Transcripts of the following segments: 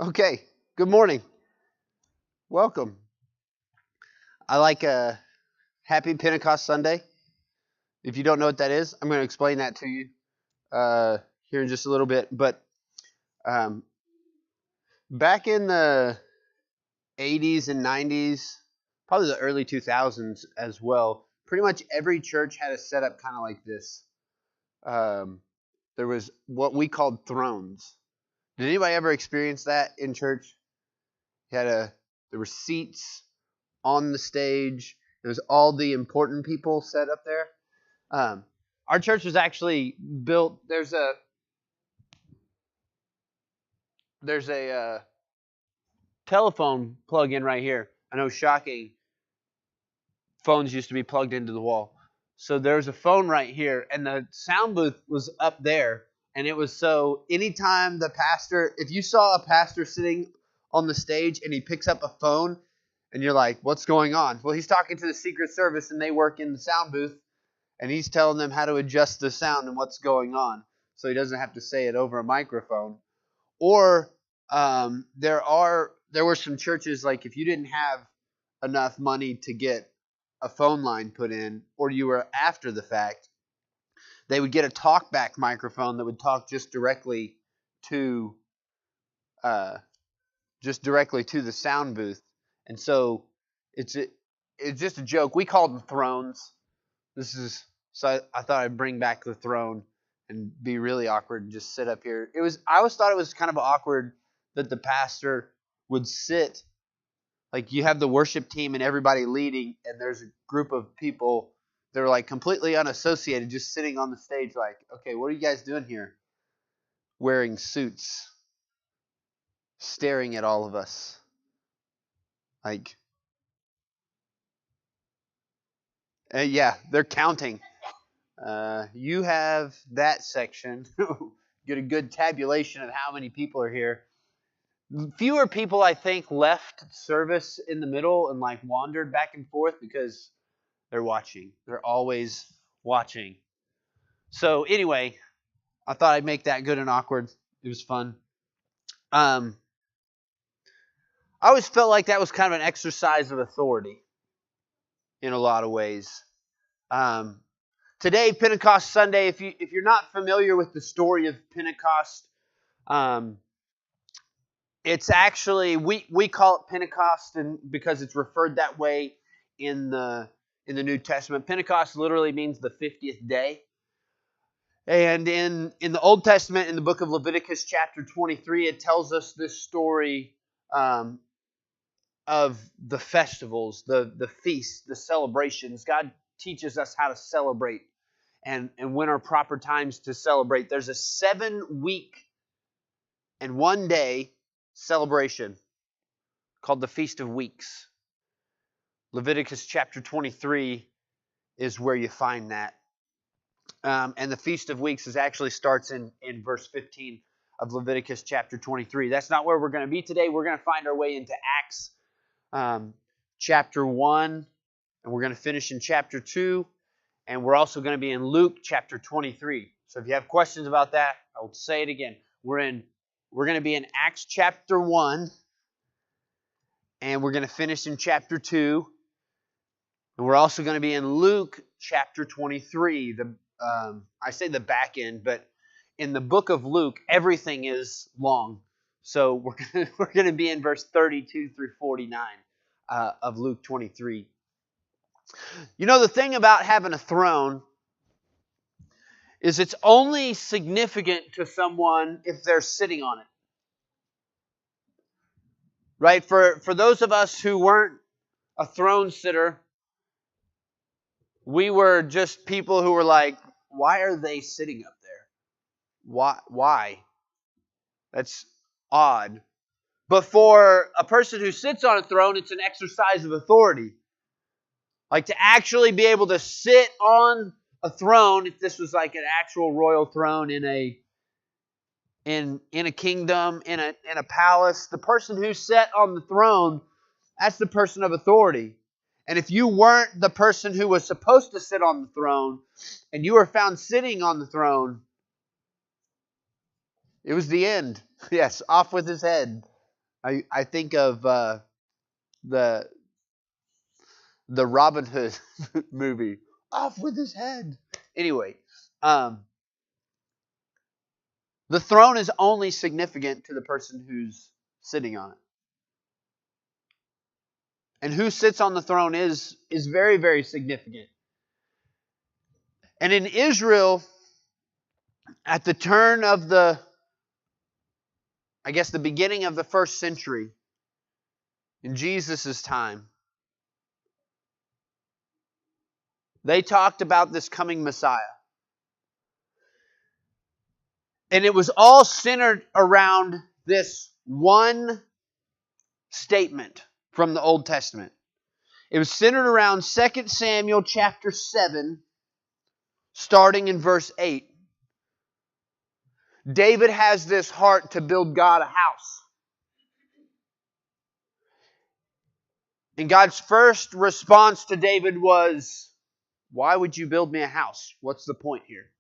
Okay, good morning. Welcome. I like Happy Pentecost Sunday. If you don't know what that is, I'm going to explain that to you here in just a little bit. But um, back in the 80s and 90s, probably the early 2000s as well, pretty much every church had a setup kind of like this. Um, there was what we called thrones. Did anybody ever experience that in church? You had there were seats on the stage. There's all the important people set up there. Um, our church was actually built. There's a telephone plug-in right here. I know, shocking. Phones used to be plugged into the wall. So there's a phone right here, and the sound booth was up there. And it was so anytime if you saw a pastor sitting on the stage and he picks up a phone, and you're like, what's going on? Well, he's talking to the Secret Service, and they work in the sound booth, and he's telling them how to adjust the sound and what's going on, so he doesn't have to say it over a microphone. Or there were some churches, like if you didn't have enough money to get a phone line put in, or you were after the fact, they would get a talkback microphone that would talk to uh, just directly to the sound booth. And so it's just a joke. We called them thrones. I thought I'd bring back the throne and be really awkward and just sit up here. I always thought it was kind of awkward that the pastor would sit, like you have the worship team and everybody leading, and there's a group of people that are like completely unassociated just sitting on the stage like, okay, what are you guys doing here? Wearing suits, staring at all of us. Like, yeah, they're counting. You have that section. Get a good tabulation of how many people are here. Fewer people, I think, left service in the middle and like wandered back and forth because they're watching. They're always watching. So anyway, I thought I'd make that good and awkward. It was fun. I always felt like that was kind of an exercise of authority in a lot of ways. Today, Pentecost Sunday, if you're not familiar with the story of Pentecost, it's actually we call it Pentecost because it's referred that way in the New Testament. Pentecost literally means the 50th day. And in the Old Testament, in the book of Leviticus chapter 23, it tells us this story of the festivals, the feasts, the celebrations. God teaches us how to celebrate and when are proper times to celebrate. There's a 7-week and 1 day celebration called the Feast of Weeks. Leviticus chapter 23 is where you find that. And the Feast of Weeks actually starts in verse 15 of Leviticus chapter 23. That's not where we're going to be today. We're going to find our way into Acts chapter 1, and we're going to finish in chapter 2, and we're also going to be in Luke chapter 23. So if you have questions about that, I will say it again. We're going to be in Acts chapter 1, and we're going to finish in chapter 2, and we're also going to be in Luke chapter 23. I say the back end, but in the book of Luke, everything is long. So we're going to be in verse 32 through 49 of Luke 23. You know, the thing about having a throne is it's only significant to someone if they're sitting on it. Right? For those of us who weren't a throne sitter, we were just people who were like, why are they sitting up there? Why? That's odd. But for a person who sits on a throne, it's an exercise of authority. Like to actually be able to sit on a throne, if this was like an actual royal throne in a kingdom, in a palace, the person who sat on the throne, that's the person of authority. And if you weren't the person who was supposed to sit on the throne, and you were found sitting on the throne, it was the end. Yes, off with his head. I think of the Robin Hood movie. Off with his head. Anyway, um, the throne is only significant to the person who's sitting on it. And who sits on the throne is very, very significant. And in Israel, at the turn of the beginning of the first century, in Jesus' time, they talked about this coming Messiah. And it was all centered around this one statement from the Old Testament. It was centered around 2 Samuel chapter 7, starting in verse 8. David has this heart to build God a house. And God's first response to David was, "Why would you build me a house? What's the point here?"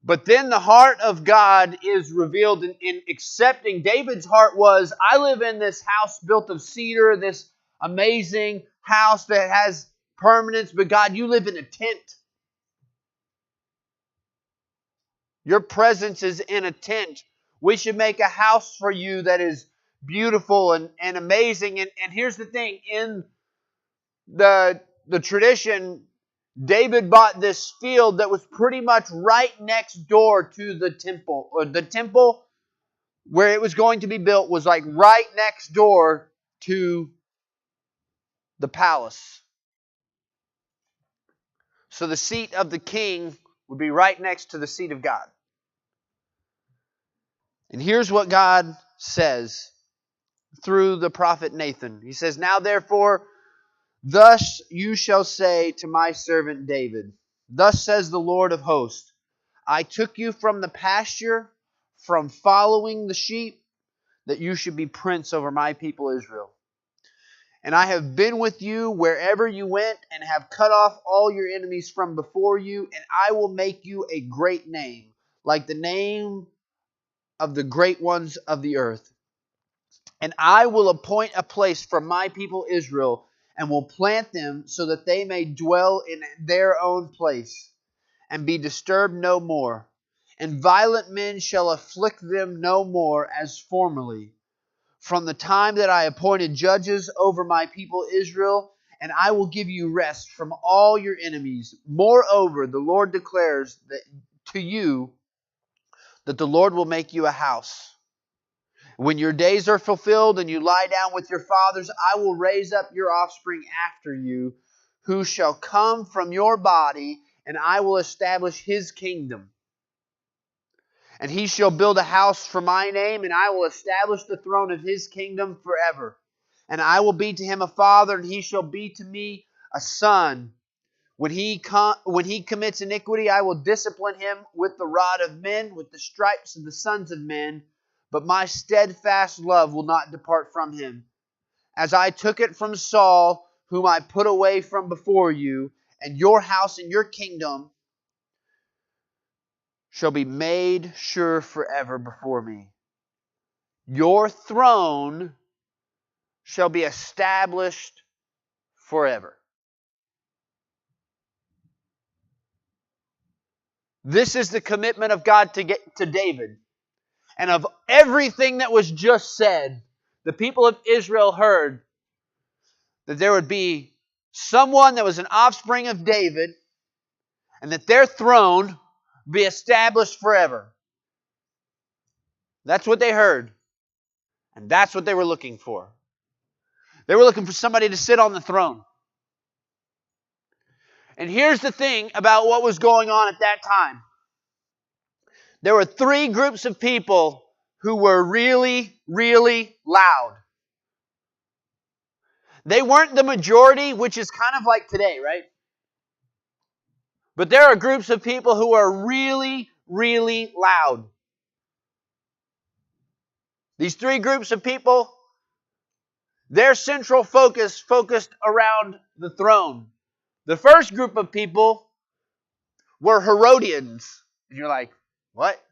But then the heart of God is revealed in accepting. David's heart was, I live in this house built of cedar, this amazing house that has permanence, but God, you live in a tent. Your presence is in a tent. We should make a house for you that is beautiful and amazing. And here's the thing. In the tradition, David bought this field that was pretty much right next door to the temple. Or the temple where it was going to be built was like right next door to the palace. So the seat of the king would be right next to the seat of God. And here's what God says through the prophet Nathan. He says, "Now therefore, thus you shall say to my servant David, thus says the Lord of hosts, I took you from the pasture, from following the sheep, that you should be prince over my people Israel. And I have been with you wherever you went, and have cut off all your enemies from before you, and I will make you a great name, like the name of the great ones of the earth. And I will appoint a place for my people Israel, and will plant them so that they may dwell in their own place, and be disturbed no more. And violent men shall afflict them no more as formerly, from the time that I appointed judges over my people Israel, and I will give you rest from all your enemies. Moreover, the Lord declares that to you that the Lord will make you a house. When your days are fulfilled and you lie down with your fathers, I will raise up your offspring after you, who shall come from your body, and I will establish his kingdom. And he shall build a house for my name, and I will establish the throne of his kingdom forever. And I will be to him a father, and he shall be to me a son. When he commits iniquity, I will discipline him with the rod of men, with the stripes of the sons of men. But my steadfast love will not depart from him, as I took it from Saul, whom I put away from before you. And your house and your kingdom shall be made sure forever before me. Your throne shall be established forever." This is the commitment of God to David. And of everything that was just said, the people of Israel heard that there would be someone that was an offspring of David, and that their throne be established forever. That's what they heard. And that's what they were looking for. They were looking for somebody to sit on the throne. And here's the thing about what was going on at that time. There were three groups of people who were really, really loud. They weren't the majority, which is kind of like today, right? But there are groups of people who are really, really loud. These three groups of people, their central focus focused around the throne. The first group of people were Herodians. And you're like, what?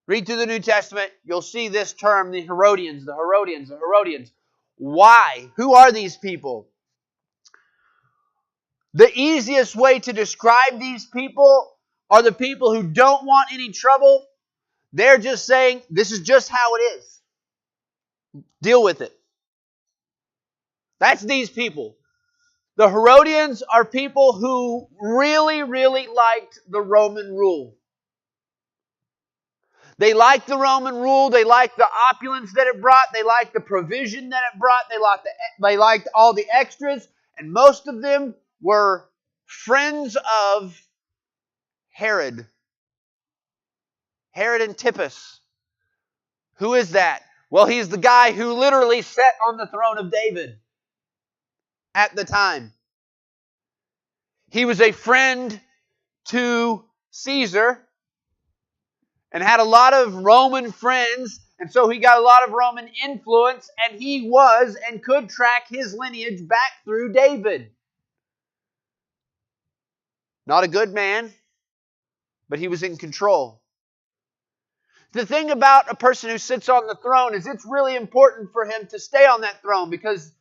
Read through the New Testament, you'll see this term, the Herodians, the Herodians, the Herodians. Why? Who are these people? The easiest way to describe these people are the people who don't want any trouble. They're just saying, this is just how it is. Deal with it. That's these people. The Herodians are people who really, really liked the Roman rule. They liked the Roman rule. They liked the opulence that it brought. They liked the provision that it brought. They liked all the extras. And most of them were friends of Herod. Herod Antipas. Who is that? Well, he's the guy who literally sat on the throne of David at the time. He was a friend to Caesar and had a lot of Roman friends, and so he got a lot of Roman influence, and he was and could track his lineage back through David. Not a good man, but he was in control. The thing about a person who sits on the throne is it's really important for him to stay on that throne, because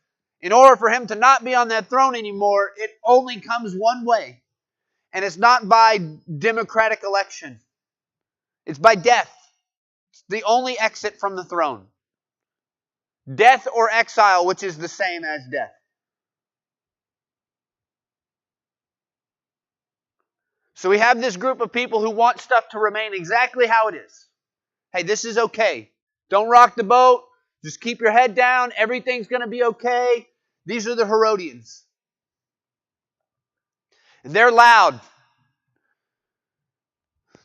in order for him to not be on that throne anymore, it only comes one way. And it's not by democratic election. It's by death. It's the only exit from the throne. Death or exile, which is the same as death. So we have this group of people who want stuff to remain exactly how it is. Hey, this is okay. Don't rock the boat. Just keep your head down. Everything's going to be okay. These are the Herodians. And they're loud.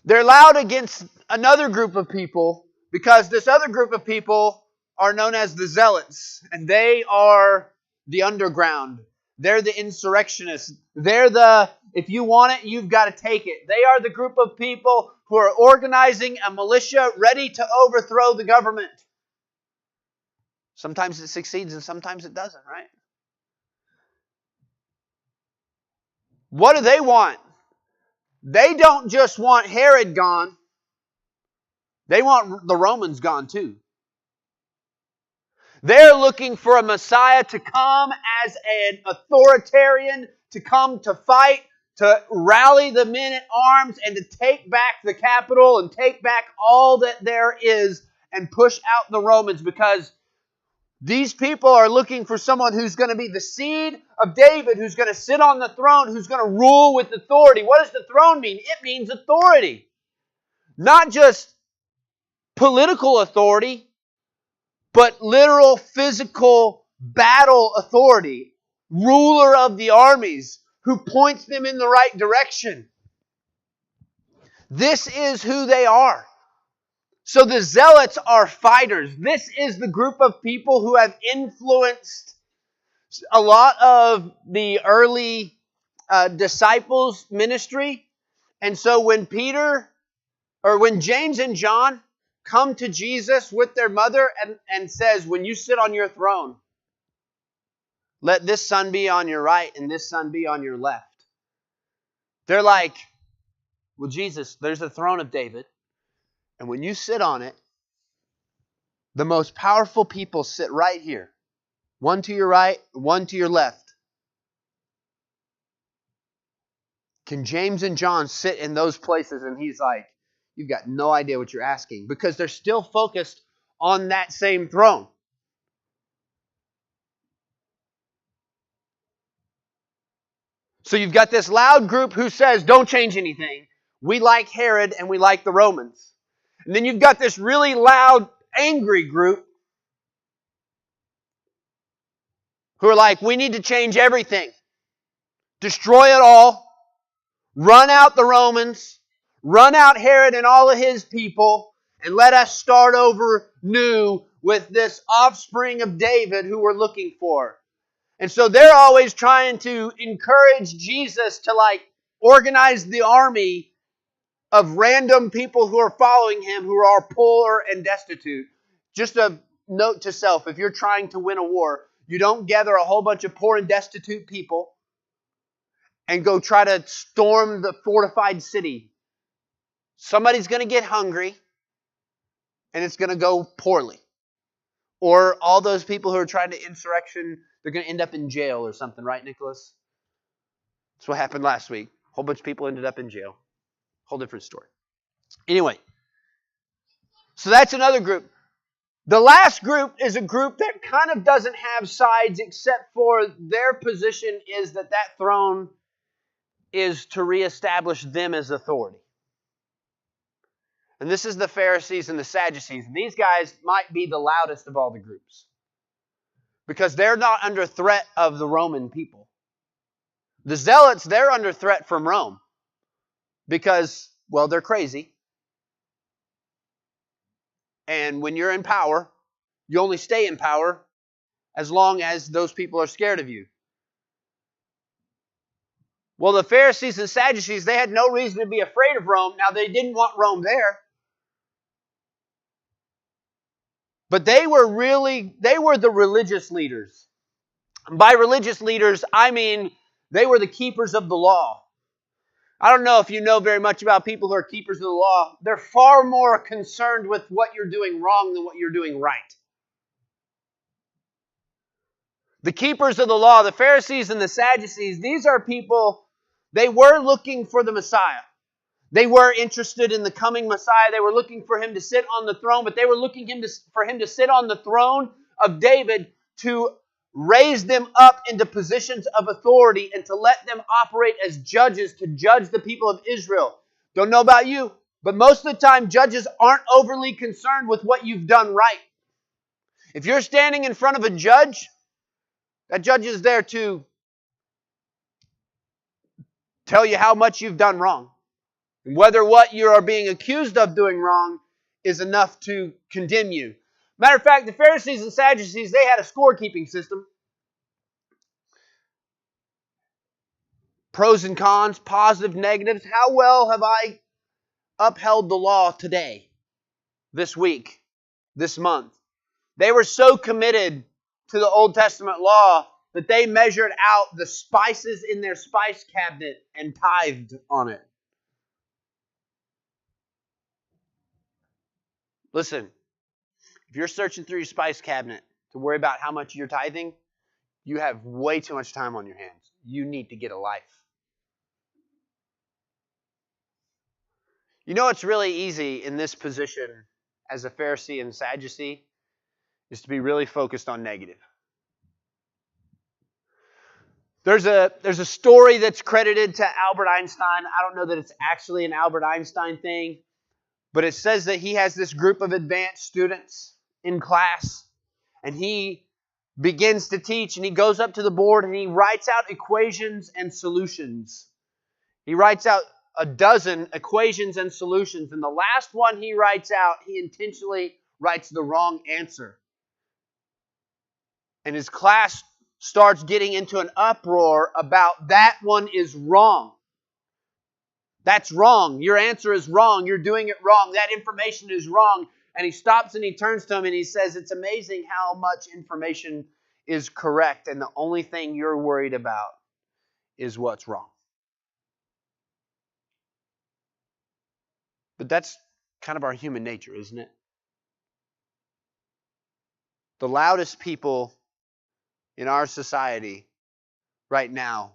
They're loud against another group of people, because this other group of people are known as the Zealots. And they are the underground. They're the insurrectionists. They're the, if you want it, you've got to take it. They are the group of people who are organizing a militia ready to overthrow the government. Sometimes it succeeds and sometimes it doesn't, right? What do they want? They don't just want Herod gone. They want the Romans gone too. They're looking for a Messiah to come as an authoritarian, to come to fight, to rally the men at arms, and to take back the capital and take back all that there is and push out the Romans, because these people are looking for someone who's going to be the seed of David, who's going to sit on the throne, who's going to rule with authority. What does the throne mean? It means authority. Not just political authority, but literal physical battle authority. Ruler of the armies who points them in the right direction. This is who they are. So the Zealots are fighters. This is the group of people who have influenced a lot of the early disciples' ministry. And so when James and John come to Jesus with their mother and says, when you sit on your throne, let this son be on your right and this son be on your left. They're like, well, Jesus, there's the throne of David. And when you sit on it, the most powerful people sit right here. One to your right, one to your left. Can James and John sit in those places? And he's like, you've got no idea what you're asking. Because they're still focused on that same throne. So you've got this loud group who says, don't change anything. We like Herod and we like the Romans. And then you've got this really loud, angry group who are like, we need to change everything. Destroy it all. Run out the Romans. Run out Herod and all of his people. And let us start over new with this offspring of David who we're looking for. And so they're always trying to encourage Jesus to organize the army of random people who are following him who are poor and destitute. Just a note to self, if you're trying to win a war, you don't gather a whole bunch of poor and destitute people and go try to storm the fortified city. Somebody's going to get hungry. and it's going to go poorly. Or all those people who are trying to insurrection, they're going to end up in jail or something, right, Nicholas? That's what happened last week. A whole bunch of people ended up in jail. Whole different story. Anyway, so that's another group. The last group is a group that kind of doesn't have sides, except for their position is that throne is to reestablish them as authority. And this is the Pharisees and the Sadducees. These guys might be the loudest of all the groups, because they're not under threat of the Roman people. The Zealots, they're under threat from Rome because, well, they're crazy. And when you're in power, you only stay in power as long as those people are scared of you. Well, the Pharisees and Sadducees, they had no reason to be afraid of Rome. Now, they didn't want Rome there. But they were the religious leaders. And by religious leaders, I mean they were the keepers of the law. I don't know if you know very much about people who are keepers of the law. They're far more concerned with what you're doing wrong than what you're doing right. The keepers of the law, the Pharisees and the Sadducees, these are people, they were looking for the Messiah. They were interested in the coming Messiah. They were looking for him to sit on the throne, but they were looking for him to sit on the throne of David to raise them up into positions of authority and to let them operate as judges to judge the people of Israel. Don't know about you, but most of the time judges aren't overly concerned with what you've done right. If you're standing in front of a judge, that judge is there to tell you how much you've done wrong. And whether what you are being accused of doing wrong is enough to condemn you. Matter of fact, the Pharisees and Sadducees, they had a scorekeeping system. Pros and cons, positive, negatives. How well have I upheld the law today, this week, this month? They were so committed to the Old Testament law that they measured out the spices in their spice cabinet and tithed on it. Listen, if you're searching through your spice cabinet to worry about how much you're tithing, you have way too much time on your hands. You need to get a life. You know what's really easy in this position as a Pharisee and Sadducee is to be really focused on negative. There's a story that's credited to Albert Einstein. I don't know that it's actually an Albert Einstein thing, but it says that he has this group of advanced students in class, and he begins to teach, and he goes up to the board, and he writes out equations and solutions. He writes out a dozen equations and solutions, and the last one he writes out, he intentionally writes the wrong answer. And his class starts getting into an uproar about that one is wrong. That's wrong. Your answer is wrong. You're doing it wrong. That information is wrong. And he stops and he turns to him and he says, it's amazing how much information is correct, and the only thing you're worried about is what's wrong. But that's kind of our human nature, isn't it? The loudest people in our society right now